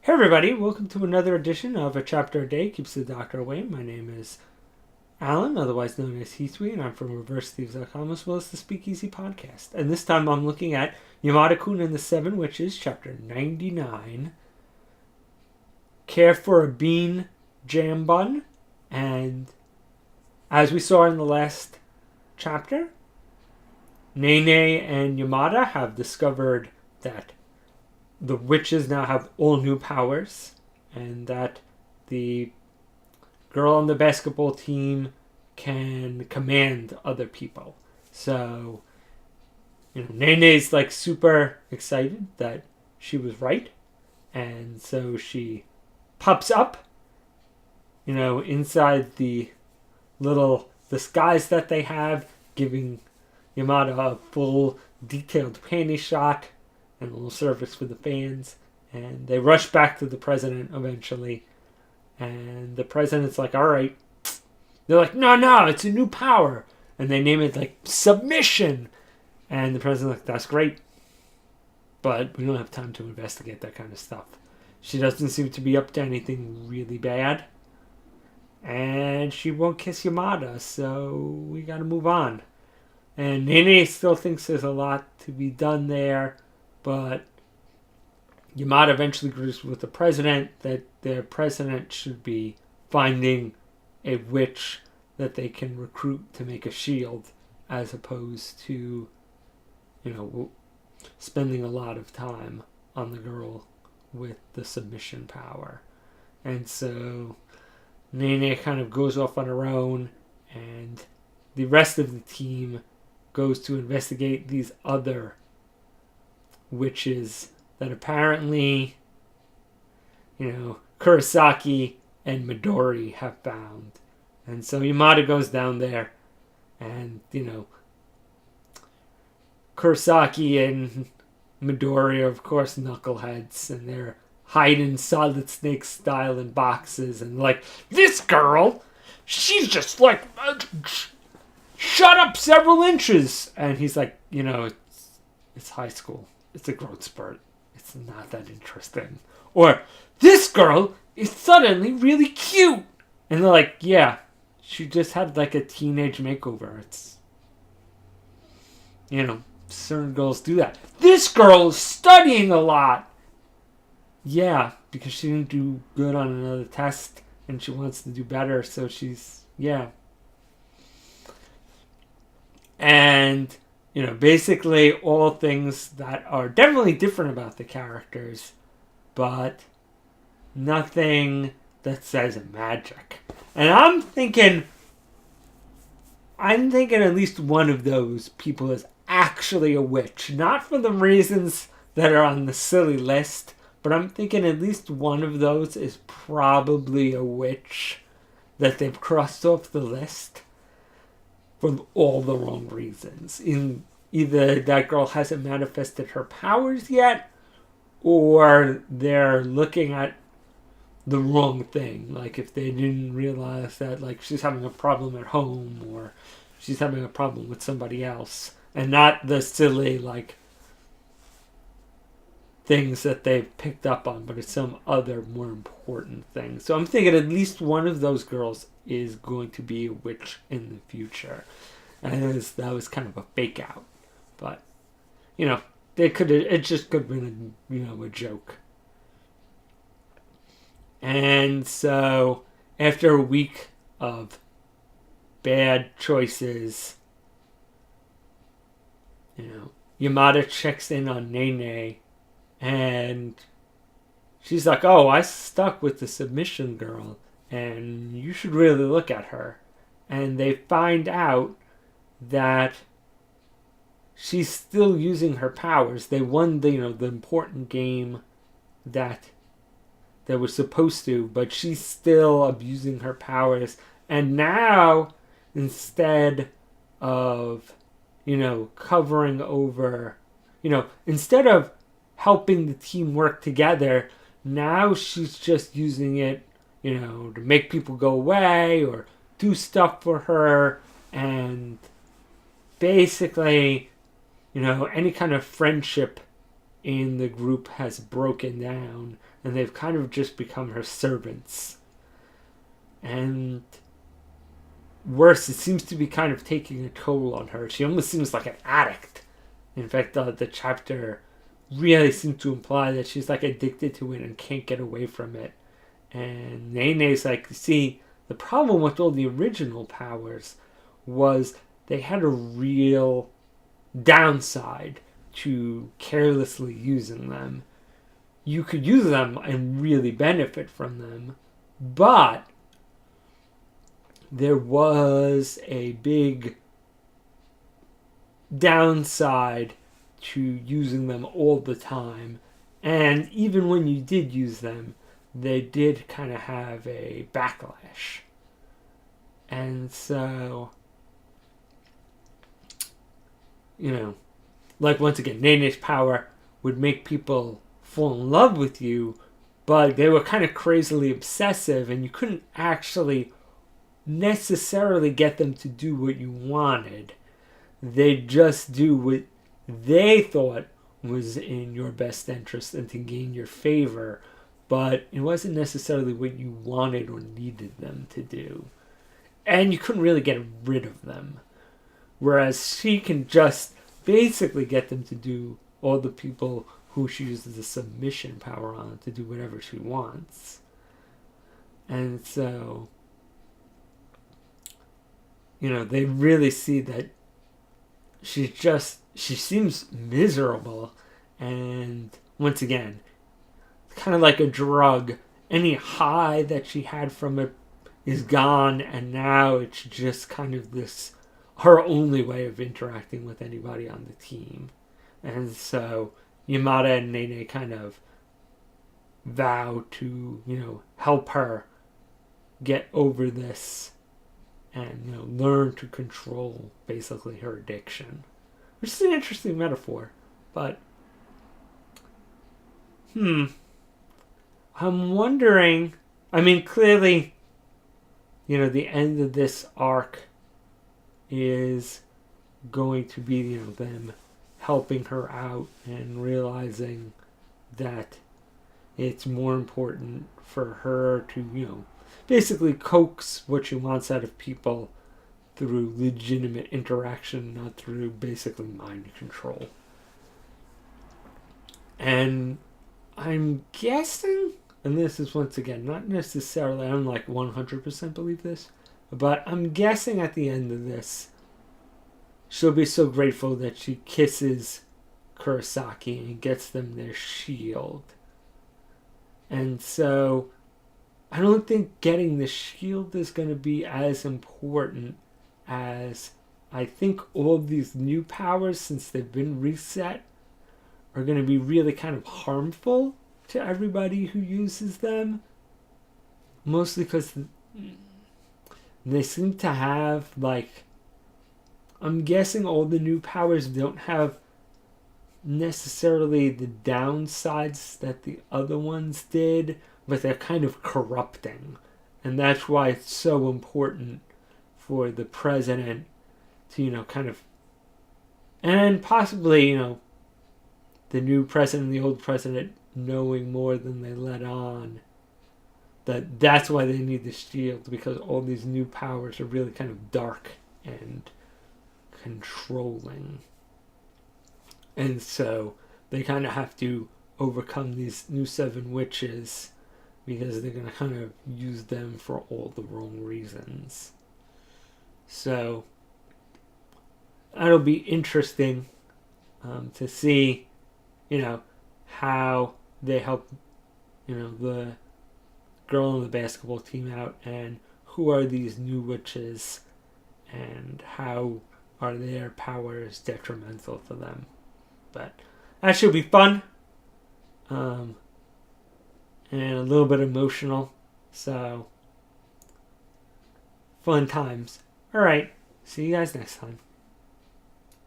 Hey everybody, welcome to another edition of A Chapter a Day Keeps the Doctor Away. My name is Alan, otherwise known as Heathwee, and I'm from ReverseThieves.com as well as the Speakeasy Podcast. And this time I'm looking at Yamada-kun and the Seven Witches, Chapter 99. Care for a Bean Jam Bun. And as we saw in the last chapter, Nene and Yamada have discovered that the witches now have all new powers, and that the girl on the basketball team can command other people. So, Nene's like super excited that she was right, and so she pops up, inside the little disguise that they have, giving Yamada a full detailed panty shot and a little service for the fans. And they rush back to the president eventually. And the president's like, all right. They're like, no, it's a new power. And they name it like submission. And the president's like, that's great. But we don't have time to investigate that kind of stuff. She doesn't seem to be up to anything really bad. And she won't kiss Yamada, so we gotta move on. And Nene still thinks there's a lot to be done there. But Yamada eventually agrees with the president that their president should be finding a witch that they can recruit to make a shield, as opposed to, spending a lot of time on the girl with the submission power. And so Nene kind of goes off on her own, and the rest of the team goes to investigate these other witches that apparently, Kurosaki and Midori have found. And so Yamada goes down there, and, Kurosaki and Midori are, of course, knuckleheads, and they're hiding Solid Snake style in boxes, and like, this girl, she's just like, shut up several inches. And he's like, it's high school. It's a growth spurt. It's not that interesting. Or, this girl is suddenly really cute. And they're like, yeah, she just had like a teenage makeover. It's, certain girls do that. This girl is studying a lot. Yeah, because she didn't do good on another test and she wants to do better. So she's, yeah. And basically all things that are definitely different about the characters, but nothing that says magic. And I'm thinking at least one of those people is actually a witch. Not for the reasons that are on the silly list, but I'm thinking at least one of those is probably a witch that they've crossed off the list for all the wrong reasons. Either that girl hasn't manifested her powers yet, or they're looking at the wrong thing. Like if they didn't realize that like she's having a problem at home, or she's having a problem with somebody else, and not the silly like things that they've picked up on, but it's some other more important thing. So I'm thinking at least one of those girls is going to be a witch in the future. And that was kind of a fake out. But, it just could have been, a joke. And so, after a week of bad choices, Yamada checks in on Nene, and she's like, oh, I stuck with the submission girl, and you should really look at her. And they find out that she's still using her powers. They won the important game that they were supposed to, but she's still abusing her powers. And now, instead of covering over, instead of helping the team work together, now she's just using it, to make people go away or do stuff for her. And basically, any kind of friendship in the group has broken down. and they've kind of just become her servants. And worse, it seems to be kind of taking a toll on her. She almost seems like an addict. In fact, the chapter really seems to imply that she's like addicted to it and can't get away from it. And Nene's like, see, the problem with all the original powers was they had a real downside to carelessly using them. You could use them and really benefit from them, but there was a big downside to using them all the time. And even when you did use them, they did kind of have a backlash. And so, like once again, Nene's power would make people fall in love with you, but they were kind of crazily obsessive, and you couldn't actually necessarily get them to do what you wanted. They'd just do what they thought was in your best interest and to gain your favor, but it wasn't necessarily what you wanted or needed them to do. And you couldn't really get rid of them. Whereas she can just basically get them to do, all the people who she uses the submission power on, to do whatever she wants. And so, they really see that she seems miserable. And once again, kind of like a drug, any high that she had from it is gone, and now it's just kind of her only way of interacting with anybody on the team. And so Yamada and Nene kind of vow to, help her get over this and, learn to control basically her addiction. Which is an interesting metaphor, but I'm wondering, clearly, the end of this arc is going to be, them helping her out and realizing that it's more important for her to, basically coax what she wants out of people through legitimate interaction, not through basically mind control. And I'm guessing, and this is once again not necessarily, I don't 100% believe this, but I'm guessing at the end of this, she'll be so grateful that she kisses Kurosaki and gets them their shield. And so, I don't think getting the shield is going to be as important as I think all of these new powers, since they've been reset, are going to be really kind of harmful to everybody who uses them. Mostly because they seem to have, I'm guessing all the new powers don't have necessarily the downsides that the other ones did, but they're kind of corrupting. And that's why it's so important for the president to, kind of, and possibly, the new president and the old president knowing more than they let on, that's why they need the shield, because all these new powers are really kind of dark and controlling. And so they kind of have to overcome these new 7 witches, because they're going to kind of use them for all the wrong reasons. So that'll be interesting to see, how they help, the girl on the basketball team out, and who are these new witches, and how are their powers detrimental to them. But that should be fun. And a little bit emotional. So, fun times. Alright, see you guys next time.